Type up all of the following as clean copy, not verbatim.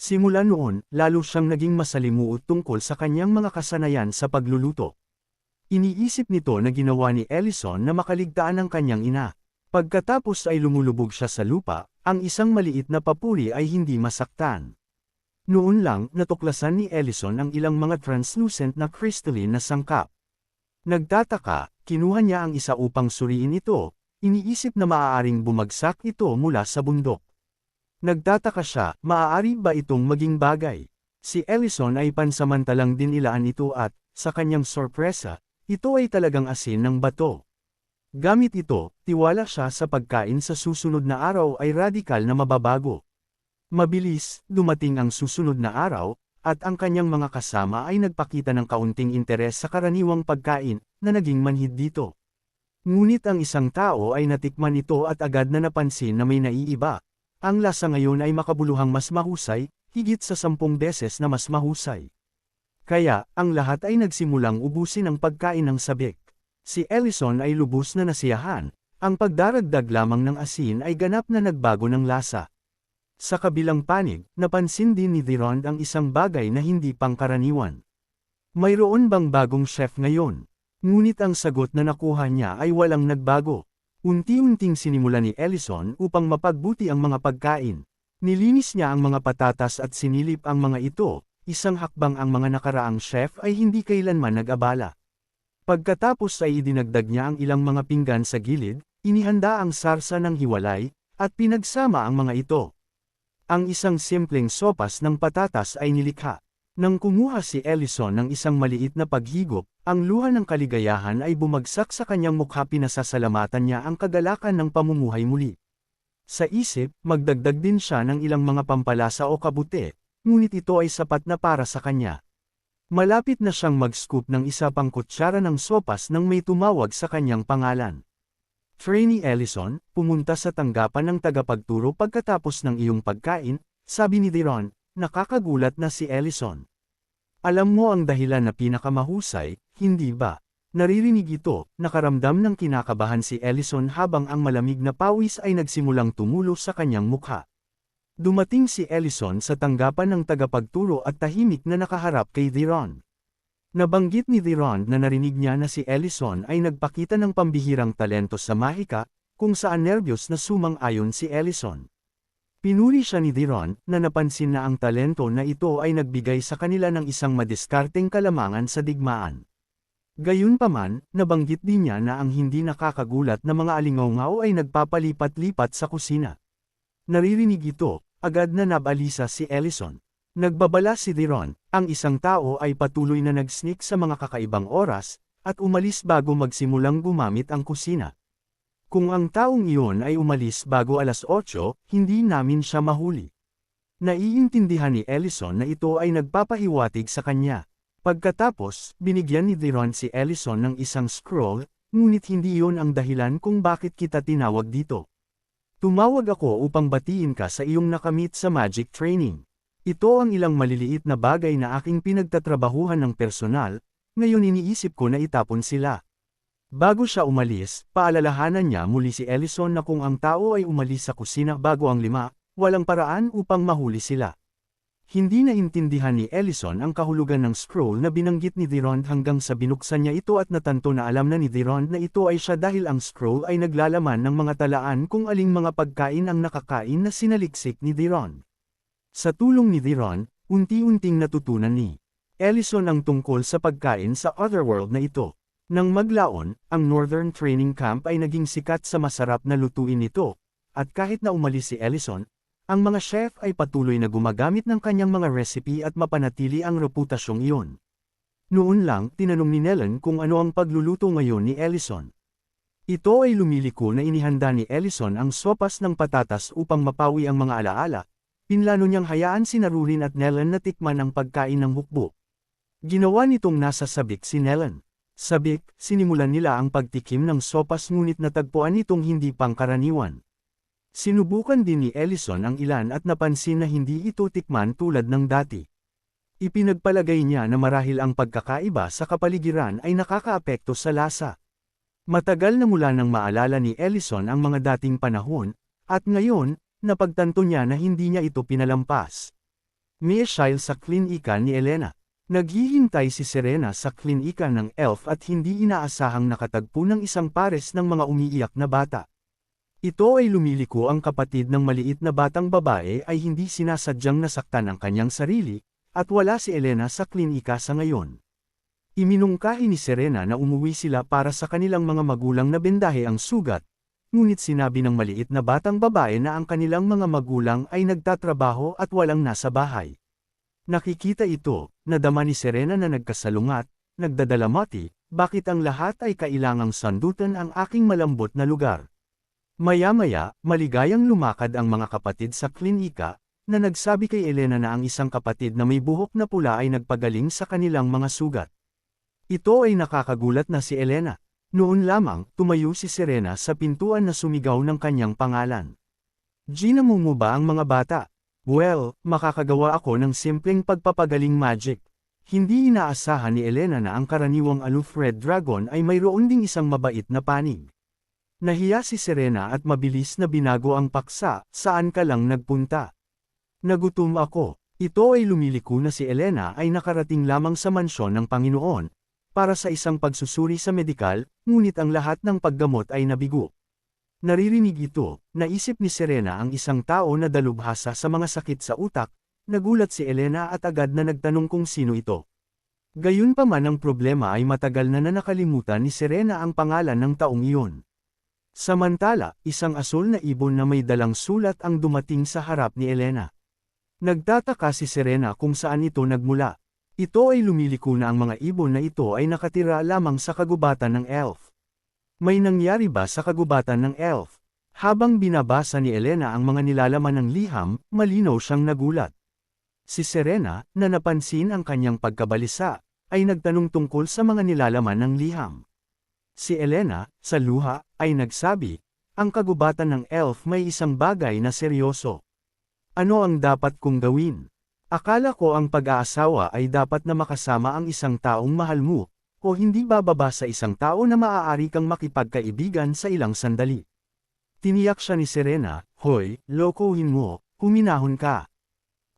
Simula noon, lalo siyang naging masalimuot tungkol sa kanyang mga kasanayan sa pagluluto. Iniisip nito na ginawa ni Ellison na makaligtaan ang kanyang ina. Pagkatapos ay lumulubog siya sa lupa, ang isang maliit na papuri ay hindi masaktan. Noon lang, natuklasan ni Ellison ang ilang mga translucent na crystalline na sangkap. Nagtataka, kinuha niya ang isa upang suriin ito, iniisip na maaaring bumagsak ito mula sa bundok. Nagtataka siya, maaari ba itong maging bagay? Si Ellison ay pansamantalang dinilaan ito at, sa kanyang sorpresa, ito ay talagang asin ng bato. Gamit ito, tiwala siya sa pagkain sa susunod na araw ay radikal na mababago. Mabilis, dumating ang susunod na araw, at ang kanyang mga kasama ay nagpakita ng kaunting interes sa karaniwang pagkain, na naging manhid dito. Ngunit ang isang tao ay natikman ito at agad na napansin na may naiiba. Ang lasa ngayon ay makabuluhang mas mahusay, higit sa 10 beses na mas mahusay. Kaya, ang lahat ay nagsimulang ubusin ang pagkain ng sabik. Si Ellison ay lubos na nasiyahan, ang pagdaragdag lamang ng asin ay ganap na nagbago ng lasa. Sa kabilang panig, napansin din ni Durand ang isang bagay na hindi pangkaraniwan. Mayroon bang bagong chef ngayon? Ngunit ang sagot na nakuha niya ay walang nagbago. Unti-unting sinimulan ni Ellison upang mapagbuti ang mga pagkain. Nilinis niya ang mga patatas at sinilip ang mga ito, isang hakbang ang mga nakaraang chef ay hindi kailanman nag-abala. Pagkatapos ay idinagdag niya ang ilang mga pinggan sa gilid, inihanda ang sarsa ng hiwalay, at pinagsama ang mga ito. Ang isang simpleng sopas ng patatas ay nilikha. Nang kumuha si Ellison ng isang maliit na paghigop, ang luha ng kaligayahan ay bumagsak sa kanyang mukha, pinasasalamatan niya ang kagalakan ng pamumuhay muli. Sa isip, magdagdag din siya ng ilang mga pampalasa o kabuti, ngunit ito ay sapat na para sa kanya. Malapit na siyang mag-scoop ng isa pang kutsara ng sopas nang may tumawag sa kanyang pangalan. Trainee Ellison, pumunta sa tanggapan ng tagapagturo pagkatapos ng iyong pagkain, sabi ni Durand. Nakakagulat na si Ellison. Alam mo ang dahilan na pinakamahusay, hindi ba? Naririnig ito, nakaramdam ng kinakabahan si Ellison habang ang malamig na pawis ay nagsimulang tumulo sa kanyang mukha. Dumating si Ellison sa tanggapan ng tagapagturo at tahimik na nakaharap kay Durand. Nabanggit ni Durand na narinig niya na si Ellison ay nagpakita ng pambihirang talento sa mahika, kung saan nerbiyos na sumang-ayon si Ellison. Pinuri siya ni Durand na napansin na ang talento na ito ay nagbigay sa kanila ng isang madiskarteng kalamangan sa digmaan. Gayunpaman, nabanggit din niya na ang hindi nakakagulat na mga alingawngaw ay nagpapalipat-lipat sa kusina. Naririnig ito, agad na nabalisa si Ellison. Nagbabala si Durand, ang isang tao ay patuloy na nag-sneak sa mga kakaibang oras, at umalis bago magsimulang gumamit ang kusina. Kung ang taong iyon ay umalis bago alas 8, hindi namin siya mahuli. Naiintindihan ni Ellison na ito ay nagpapahiwatig sa kanya. Pagkatapos, binigyan ni Durand si Ellison ng isang scroll, ngunit hindi iyon ang dahilan kung bakit kita tinawag dito. Tumawag ako upang batiin ka sa iyong nakamit sa magic training. Ito ang ilang maliliit na bagay na aking pinagtatrabahuhan ng personal, ngayon iniisip ko na itapon sila. Bago siya umalis, paalalahanan niya muli si Ellison na kung ang tao ay umalis sa kusina bago ang 5, walang paraan upang mahuli sila. Hindi naintindihan ni Ellison ang kahulugan ng scroll na binanggit ni Durand hanggang sa binuksan niya ito at natanto na alam na ni Durand na ito ay siya dahil ang scroll ay naglalaman ng mga talaan kung aling mga pagkain ang nakakain na sinaliksik ni Durand. Sa tulong ni Durand, unti-unting natutunan ni Ellison ang tungkol sa pagkain sa Otherworld na ito. Nang maglaon, ang Northern Training Camp ay naging sikat sa masarap na lutuin nito, at kahit na umalis si Ellison, ang mga chef ay patuloy na gumagamit ng kanyang mga recipe at mapanatili ang reputasyong iyon. Noon lang, tinanong ni Nellen kung ano ang pagluluto ngayon ni Ellison. Ito ay lumiliko na inihanda ni Ellison ang sopas ng patatas upang mapawi ang mga alaala. Pinlano niyang hayaan si Narurin at Nellen na tikman ang pagkain ng hukbo. Ginawa nitong nasa sabik si Nellen. Sabik, sinimulan nila ang pagtikim ng sopas ngunit natagpuan itong hindi pangkaraniwan. Sinubukan din ni Ellison ang ilan at napansin na hindi ito tikman tulad ng dati. Ipinagpalagay niya na marahil ang pagkakaiba sa kapaligiran ay nakakaapekto sa lasa. Matagal na mula nang maalala ni Ellison ang mga dating panahon, at ngayon, napagtanto niya na hindi niya ito pinalampas. Miesyal sa klinika ni Elena. Naghihintay si Serena sa klinika ng elf at hindi inaasahang nakatagpo ng isang pares ng mga umiiyak na bata. Ito ay lumiliko ang kapatid ng maliit na batang babae ay hindi sinasadyang nasaktan ang kanyang sarili, at wala si Elena sa klinika sa ngayon. Iminungkahi ni Serena na umuwi sila para sa kanilang mga magulang na bendahe ang sugat, ngunit sinabi ng maliit na batang babae na ang kanilang mga magulang ay nagtatrabaho at walang nasa bahay. Nakikita ito, nadama ni Serena na nagkasalungat, nagdadalamati, bakit ang lahat ay kailangang sandutan ang aking malambot na lugar. Maya-maya, maligayang lumakad ang mga kapatid sa klinika, na nagsabi kay Elena na ang isang kapatid na may buhok na pula ay nagpagaling sa kanilang mga sugat. Ito ay nakakagulat na si Elena. Noon lamang, tumayo si Serena sa pintuan na sumigaw ng kanyang pangalan. Gina mo ba ang mga bata? Well, makakagawa ako ng simpleng pagpapagaling magic. Hindi inaasahan ni Elena na ang karaniwang aloof red dragon ay mayroon ding isang mabait na panig. Nahiya si Serena at mabilis na binago ang paksa, saan ka lang nagpunta? Nagutom ako. Ito ay lumiliko na si Elena ay nakarating lamang sa mansyon ng Panginoon, para sa isang pagsusuri sa medikal, ngunit ang lahat ng paggamot ay nabigo. Naririnig ito, naisip ni Serena ang isang tao na dalubhasa sa mga sakit sa utak, nagulat si Elena at agad na nagtanong kung sino ito. Gayunpaman ang problema ay matagal na nakalimutan ni Serena ang pangalan ng taong iyon. Samantala, isang asul na ibon na may dalang sulat ang dumating sa harap ni Elena. Nagtataka si Serena kung saan ito nagmula. Ito ay lumiliko na ang mga ibon na ito ay nakatira lamang sa kagubatan ng elf. May nangyari ba sa kagubatan ng elf? Habang binabasa ni Elena ang mga nilalaman ng liham, malinaw siyang nagulat. Si Serena, na napansin ang kanyang pagkabalisa, ay nagtanong tungkol sa mga nilalaman ng liham. Si Elena, sa luha, ay nagsabi, ang kagubatan ng elf may isang bagay na seryoso. Ano ang dapat kong gawin? Akala ko ang pag-aasawa ay dapat na makasama ang isang taong mahal mo, o hindi bababa sa isang tao na maaari kang makipagkaibigan sa ilang sandali. Tiniyak siya ni Serena, hoy, lokohin mo, huminahon ka.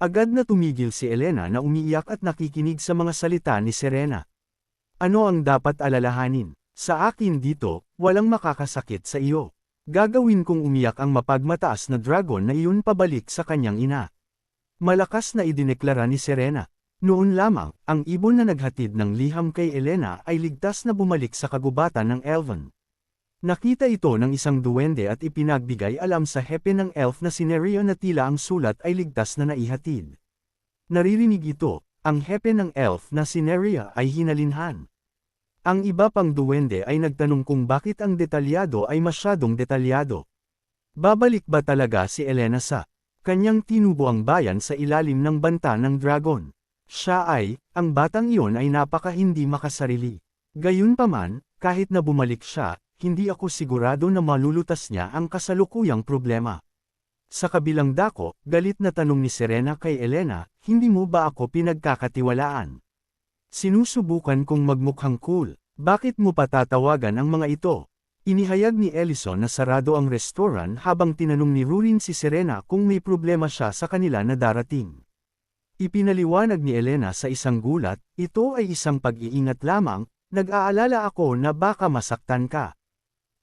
Agad na tumigil si Elena na umiiyak at nakikinig sa mga salita ni Serena. Ano ang dapat alalahanin? Sa akin dito, walang makakasakit sa iyo. Gagawin kong umiyak ang mapagmataas na dragon na iyon pabalik sa kanyang ina. Malakas na idineklara ni Serena. Noon lamang, ang ibon na naghatid ng liham kay Elena ay ligtas na bumalik sa kagubatan ng Elven. Nakita ito ng isang duwende at ipinagbigay alam sa hepe ng elf na si Nerea na tila ang sulat ay ligtas na naihatid. Naririnig ito, ang hepe ng elf na si Nerea ay hinalinhan. Ang iba pang duwende ay nagtanong kung bakit ang detalyado ay masyadong detalyado. Babalik ba talaga si Elena sa kanyang tinubo ang bayan sa ilalim ng banta ng dragon? Siya ay, ang batang iyon ay napaka hindi makasarili. Gayunpaman, kahit na bumalik siya, hindi ako sigurado na malulutas niya ang kasalukuyang problema. Sa kabilang dako, galit na tanong ni Serena kay Elena, hindi mo ba ako pinagkakatiwalaan? Sinusubukan kong magmukhang cool, bakit mo patatawagan ang mga ito? Inihayag ni Ellison na sarado ang restaurant habang tinanong ni Rurin si Serena kung may problema siya sa kanila na darating. Ipinaliwanag ni Elena sa isang gulat, ito ay isang pag-iingat lamang, nag-aalala ako na baka masaktan ka.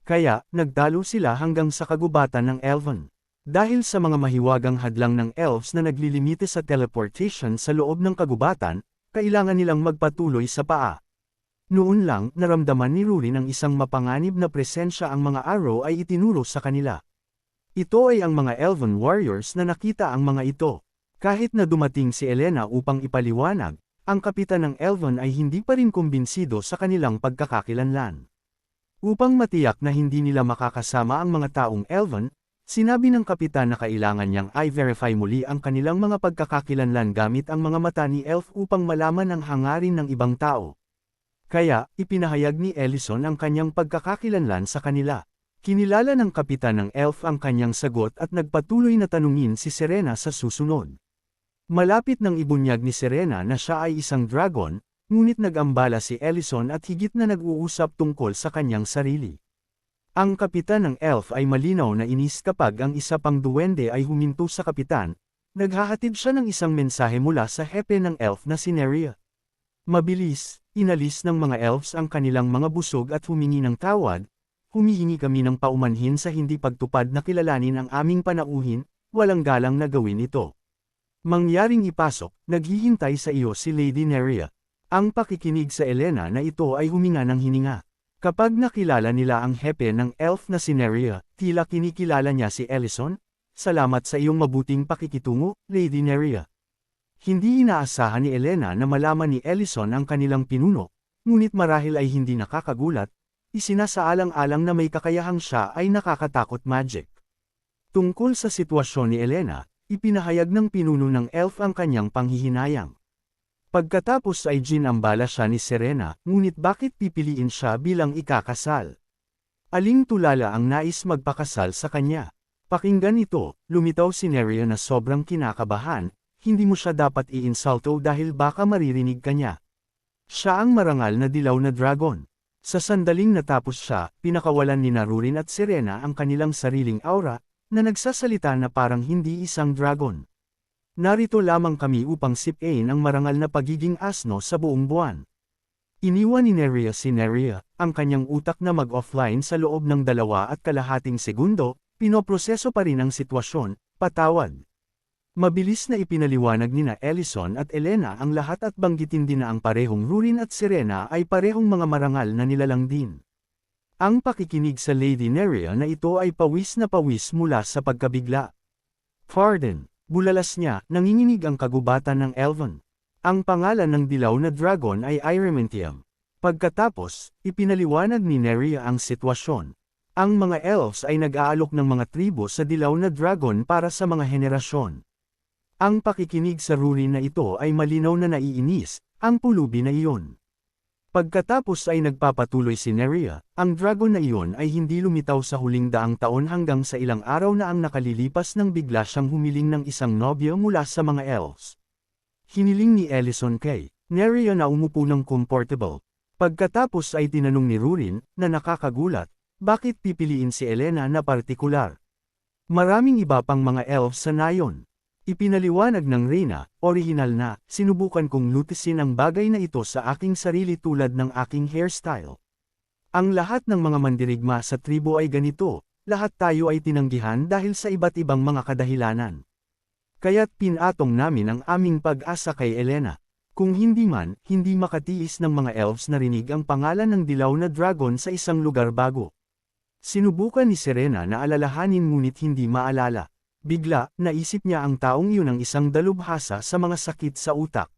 Kaya, nagdalo sila hanggang sa kagubatan ng Elven. Dahil sa mga mahiwagang hadlang ng elves na naglilimite sa teleportation sa loob ng kagubatan, kailangan nilang magpatuloy sa paa. Noon lang, naramdaman ni Rurin ang isang mapanganib na presensya ang mga arrow ay itinuro sa kanila. Ito ay ang mga Elven warriors na nakita ang mga ito. Kahit na dumating si Elena upang ipaliwanag, ang kapitan ng Elven ay hindi pa rin kumbinsido sa kanilang pagkakakilanlan. Upang matiyak na hindi nila makakasama ang mga taong Elven, sinabi ng kapitan na kailangan niyang i-verify muli ang kanilang mga pagkakakilanlan gamit ang mga mata ni Elf upang malaman ang hangarin ng ibang tao. Kaya, ipinahayag ni Ellison ang kanyang pagkakakilanlan sa kanila. Kinilala ng kapitan ng Elf ang kanyang sagot at nagpatuloy na tanungin si Serena sa susunod. Malapit nang ibunyag ni Serena na siya ay isang dragon, ngunit nag-ambala si Ellison at higit na nag-uusap tungkol sa kanyang sarili. Ang kapitan ng elf ay malinaw na inis kapag ang isa pang duwende ay huminto sa kapitan, Naghahatid siya ng isang mensahe mula sa hepe ng elf na si Neria. Mabilis, inalis ng mga elves ang kanilang mga busog at humingi ng tawad. Humihingi kami ng paumanhin sa hindi pagtupad na kilalanin ang aming panauhin, walang galang na gawin ito. Mangyaring ipasok, naghihintay sa iyo si Lady Neria. Ang pakikinig sa Elena na ito ay huminga ng hininga. Kapag nakilala nila ang hepe ng elf na si Neria, tila kinikilala niya si Ellison. Salamat sa iyong mabuting pakikitungo, Lady Neria. Hindi inaasahan ni Elena na malaman ni Ellison ang kanilang pinuno, ngunit marahil ay hindi nakakagulat, isinasaalang-alang na may kakayahang siya ay nakakatakot magic. Tungkol sa sitwasyon ni Elena, ipinahayag ng pinuno ng elf ang kanyang panghihinayang. Pagkatapos ay ginambala siya ni Serena, ngunit bakit pipiliin siya bilang ikakasal? Aling tulala ang nais magpakasal sa kanya? Pakinggan ito, lumitaw si Neria na sobrang kinakabahan, hindi mo siya dapat i-insulto dahil baka maririnig ka niya. Siya ang marangal na dilaw na dragon. Sa sandaling natapos siya, pinakawalan ni Rurin at Serena ang kanilang sariling aura, na nagsasalita na parang hindi isang dragon. Narito lamang kami upang sipain ang marangal na pagiging asno sa buong buwan. Iniwan ni Neria si Neria, ang kanyang utak na mag-offline sa loob ng 2.5 segundo, pinoproseso pa rin ang sitwasyon, patawad. Mabilis na ipinaliwanag nina Ellison at Elena ang lahat at banggitin din na ang parehong Rurin at Serena ay parehong mga marangal na nilalang din. Ang pakikinig sa Lady Neria na ito ay pawis na pawis mula sa pagkabigla. Pardon, bulalas niya, nanginginig ang kagubatan ng Elven. Ang pangalan ng dilaw na dragon ay Irementium. Pagkatapos, ipinaliwanag ni Neria ang sitwasyon. Ang mga elves ay nag-aalok ng mga tribo sa dilaw na dragon para sa mga henerasyon. Ang pakikinig sa Rurin na ito ay malinaw na naiinis, ang pulubi na iyon. Pagkatapos ay nagpapatuloy si Neria, ang dragon na iyon ay hindi lumitaw sa huling 100 taon hanggang sa ilang araw na ang nakalilipas nang bigla siyang humiling ng isang nobyo mula sa mga elves. Hiniling ni Ellison kay Neria na umupo ng comfortable. Pagkatapos ay tinanong ni Rurin, na nakakagulat, bakit pipiliin si Elena na partikular? Maraming iba pang mga elves sa nayon. Ipinaliwanag ng Reyna, orihinal na, sinubukan kong lutisin ang bagay na ito sa aking sarili tulad ng aking hairstyle. Ang lahat ng mga mandirigma sa tribo ay ganito, lahat tayo ay tinanggihan dahil sa iba't ibang mga kadahilanan. Kaya't pinatong namin ang aming pag-asa kay Elena. Kung hindi man, hindi makatiis ng mga elves na rinig ang pangalan ng dilaw na dragon sa isang lugar bago. Sinubukan ni Serena na alalahanin ngunit hindi maalala. Bigla, naisip niya ang taong iyon ang isang dalubhasa sa mga sakit sa utak.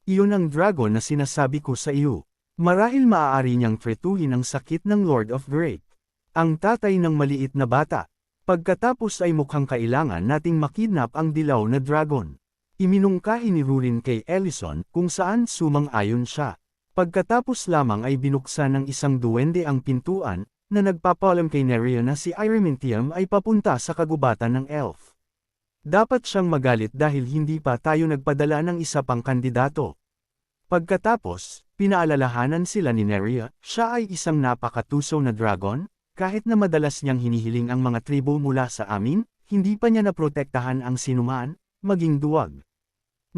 Iyon ang dragon na sinasabi ko sa iyo. Marahil maaari niyang tretuhin ang sakit ng Lord of Grape. Ang tatay ng maliit na bata. Pagkatapos ay mukhang kailangan nating makidnap ang dilaw na dragon. Iminungkahi ni Rurin kay Ellison kung saan sumang-ayon siya. Pagkatapos lamang ay binuksan ng isang duwende ang pintuan, na nagpapalam kay Neria na si Irementium ay papunta sa kagubatan ng elf. Dapat siyang magalit dahil hindi pa tayo nagpadala ng isa pang kandidato. Pagkatapos, pinaalalahanan sila ni Neria, siya ay isang napakatuso na dragon, kahit na madalas niyang hinihiling ang mga tribo mula sa amin, hindi pa niya naprotektahan ang sinuman, maging duwag.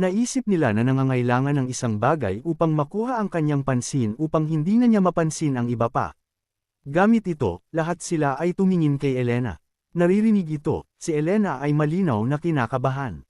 Naisip nila na nangangailangan ng isang bagay upang makuha ang kanyang pansin upang hindi na niya mapansin ang iba pa. Gamit ito, lahat sila ay tumingin kay Elena. Naririnig ito, si Elena ay malinaw na kinakabahan.